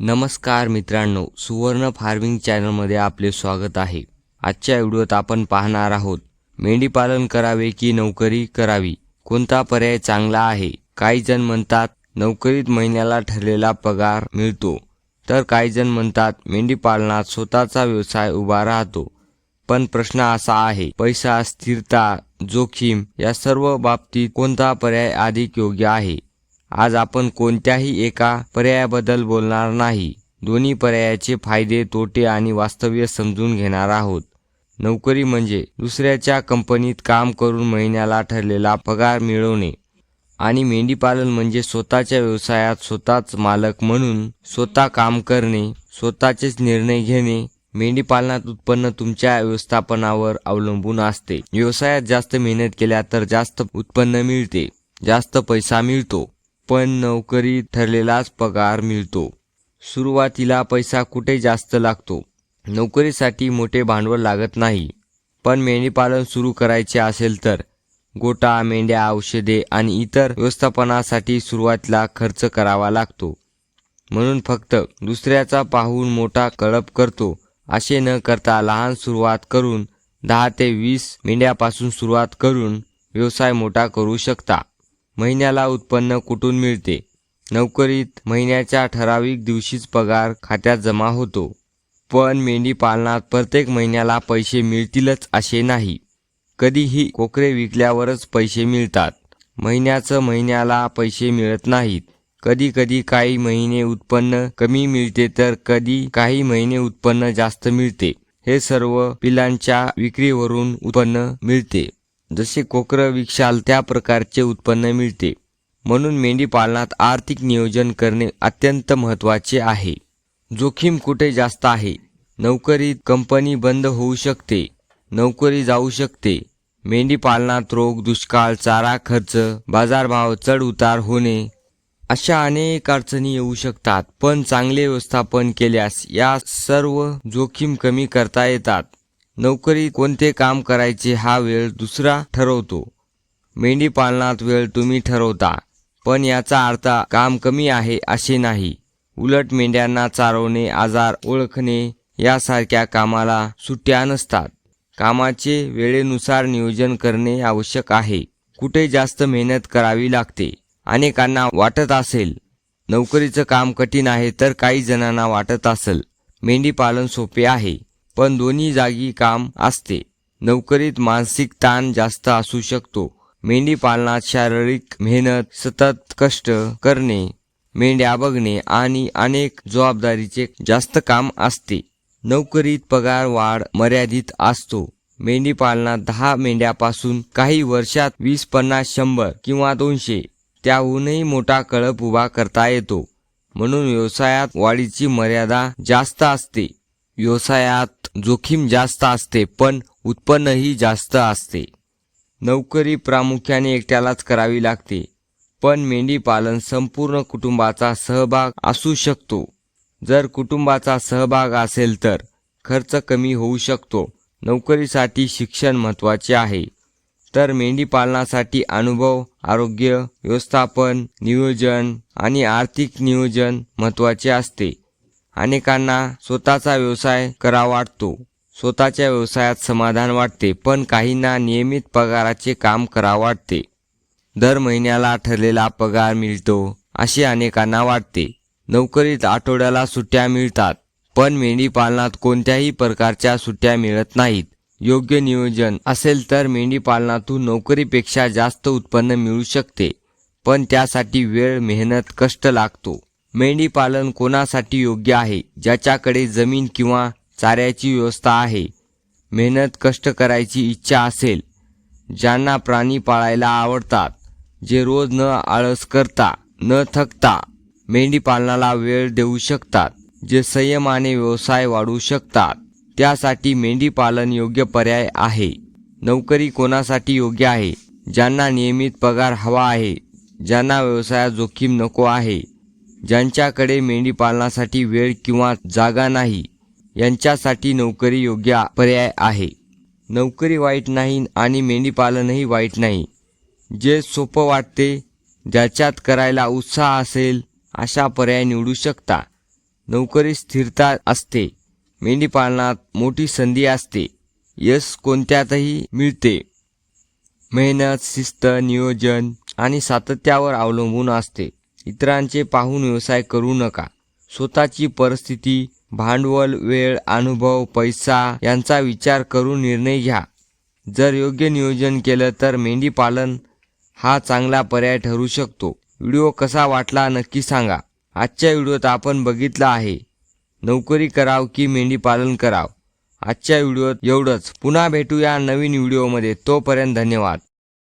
नमस्कार मित्रांनो, सुवर्ण फार्मिंग चॅनलमध्ये आपले स्वागत आहे। आजच्या व्हिडिओत आपण पाहणार आहोत मेंढी पालन करावे की नोकरी करावी, कोणता पर्याय चांगला आहे। काही जण म्हणतात नोकरीत महिन्याला ठरलेला पगार मिळतो, तर काही जण म्हणतात मेंढी पालनात स्वतःचा व्यवसाय उभा राहतो। पण प्रश्न असा आहे, पैसा, स्थिरता, जोखीम या सर्व बाबतीत कोणता पर्याय अधिक योग्य आहे। आज आपण कोणत्याही एका पर्यायाबद्दल बोलणार नाही, दोन्ही पर्यायाचे फायदे, तोटे आणि वास्तव्य समजून घेणार आहोत। नोकरी म्हणजे दुसऱ्याच्या कंपनीत काम करून महिन्याला ठरलेला पगार मिळवणे आणि मेंढीपालन म्हणजे स्वतःच्या व्यवसायात स्वतःच मालक म्हणून स्वतः काम करणे, स्वतःचेच निर्णय घेणे। मेंढीपालनात उत्पन्न तुमच्या व्यवस्थापनावर अवलंबून असते। व्यवसायात जास्त मेहनत केल्या तर जास्त उत्पन्न मिळते, जास्त पैसा मिळतो, पण नोकरीत ठरलेलाच पगार मिळतो। सुरुवातीला पैसा कुठे जास्त लागतो। नोकरीसाठी मोठे भांडवल लागत नाही, पण मेंढीपालन सुरू करायचे असेल तर गोठा, मेंढ्या, औषधे आणि इतर व्यवस्थापनासाठी सुरुवातीला खर्च करावा लागतो। म्हणून फक्त दुसऱ्याचा पाहून मोठा कळप करतो असे न करता लहान सुरुवात करून 10 ते 20 मेंढ्यापासून सुरुवात करून व्यवसाय मोठा करू शकता। महिन्याला उत्पन्न कुठून मिळते। नोकरीत महिन्याच्या ठराविक दिवशीच पगार खात्यात जमा होतो, पण मेंढी पालनात प्रत्येक महिन्याला पैसे मिळतीलच असे नाही। कधीही कोकरे विकल्यावरच पैसे मिळतात, महिन्याला पैसे मिळत नाहीत। कधी कधी काही महिने उत्पन्न कमी मिळते तर कधी काही महिने उत्पन्न जास्त मिळते। हे सर्व पिलांच्या विक्रीवरून उत्पन्न मिळते। जसे कोकरं विकशाल त्या प्रकारचे उत्पन्न मिळते। म्हणून मेंढी पालनात आर्थिक नियोजन करणे अत्यंत महत्त्वाचे आहे। जोखीम कुठे जास्त आहे। नोकरीत कंपनी बंद होऊ शकते, नोकरी जाऊ शकते। मेंढी पालनात रोग, दुष्काळ, चारा खर्च, बाजारभाव चढ उतार होणे अशा अनेक अडचणी येऊ शकतात, पण चांगले व्यवस्थापन केल्यास या सर्व जोखीम कमी करता येतात। नोकरीत कोणते काम करायचे हा वेळ दुसरा ठरवतो, मेंढी पालनात वेळ तुम्ही ठरवता, पण याचा अर्थ काम कमी आहे असे नाही। उलट मेंढ्यांना चारवणे, आजार ओळखणे यासारख्या कामाला सुट्ट्या नसतात। कामाचे वेळेनुसार नियोजन करणे आवश्यक आहे। कुठे जास्त मेहनत करावी लागते। अनेकांना वाटत असेल नोकरीचं काम कठीण आहे, तर काही जणांना वाटत असेल मेंढी पालन सोपे आहे, पण दोन्ही जागी काम असते। नोकरीत मानसिक ताण जास्त असू शकतो, मेंढी पालनात शारीरिक मेहनत, सतत कष्ट करणे, मेंढ्या बघणे आणि अनेक जबाबदारीचे जास्त काम असते। नोकरीत पगार वाढ मर्यादित असतो, मेंढी पालनात 10 मेंढ्यापासून काही वर्षात 20, 50, 100 किंवा 200 त्याहूनही मोठा कळप उभा करता येतो। म्हणून व्यवसायात वाढीची मर्यादा जास्त असते। व्यवसायात जोखीम जास्त असते, पण उत्पन्नही जास्त असते। नोकरी प्रामुख्याने एकट्यालाच करावी लागते, पण मेंढी पालन संपूर्ण कुटुंबाचा सहभाग असू शकतो। जर कुटुंबाचा सहभाग असेल तर खर्च कमी होऊ शकतो। नोकरीसाठी शिक्षण महत्त्वाचे आहे, तर मेंढी पालनासाठी अनुभव, आरोग्य व्यवस्थापन, नियोजन आणि आर्थिक नियोजन महत्त्वाचे असते। अनेकांना स्वतःचा व्यवसाय करावा वाटतो, स्वतःच्या व्यवसायात समाधान वाटते, पण काहींना नियमित पगाराचे काम करावे वाटते। दर महिन्याला ठरलेला पगार मिळतो असे अनेकांना वाटते। नोकरीत आठवड्याला सुट्ट्या मिळतात, पण मेंढी पालनात कोणत्याही प्रकारच्या सुट्ट्या मिळत नाहीत। योग्य नियोजन असेल तर मेंढी पालनातून नोकरीपेक्षा जास्त उत्पन्न मिळू शकते, पण त्यासाठी वेळ, मेहनत, कष्ट लागतो। मेंढी पालन कोणासाठी योग्य आहे। ज्याच्याकडे जमीन किंवा चाऱ्याची व्यवस्था आहे, मेहनत कष्ट करायची इच्छा असेल, ज्यांना प्राणी पाळायला आवडतात, जे रोज न आळस करता, न थकता मेंढी पालनाला वेळ देऊ शकतात, जे संयमाने व्यवसाय वाढवू शकतात, त्यासाठी मेंढी पालन योग्य पर्याय आहे। नोकरी कोणासाठी योग्य आहे। ज्यांना नियमित पगार हवा आहे, ज्यांना व्यवसायात जोखीम नको आहे, ज्यांच्याकडे मेंढी पालनासाठी वेळ किंवा जागा नाही, यांच्यासाठी नोकरी योग्य पर्याय आहे। नोकरी वाईट नाही आणि मेंढी पालनही वाईट नाही। जे सोपं वाटते, ज्याच्यात करायला उत्साह असेल अशा पर्याय निवडू शकता। नोकरीत स्थिरता असते. मेंढीपालनात मोठी संधी असते. यश कोणत्यातही मिळते. मेहनत, शिस्त, नियोजन आणि सातत्यावर अवलंबून असते. इतरांचे पाहून व्यवसाय करू नका. स्वतःची परिस्थिती, भांडवल, वेळ, अनुभव, पैसा यांचा विचार करून निर्णय घ्या. जर योग्य नियोजन केलं तर मेंढीपालन हा चांगला पर्याय ठरू शकतो. व्हिडिओ कसा वाटला नक्की सांगा. आजच्या व्हिडिओत आपण बघितलं आहे नोकरी कराव की मेंढीपालन कराव. आजच्या व्हिडिओत एवढंच. पुन्हा भेटूया नवीन व्हिडिओमध्ये. तोपर्यंत धन्यवाद.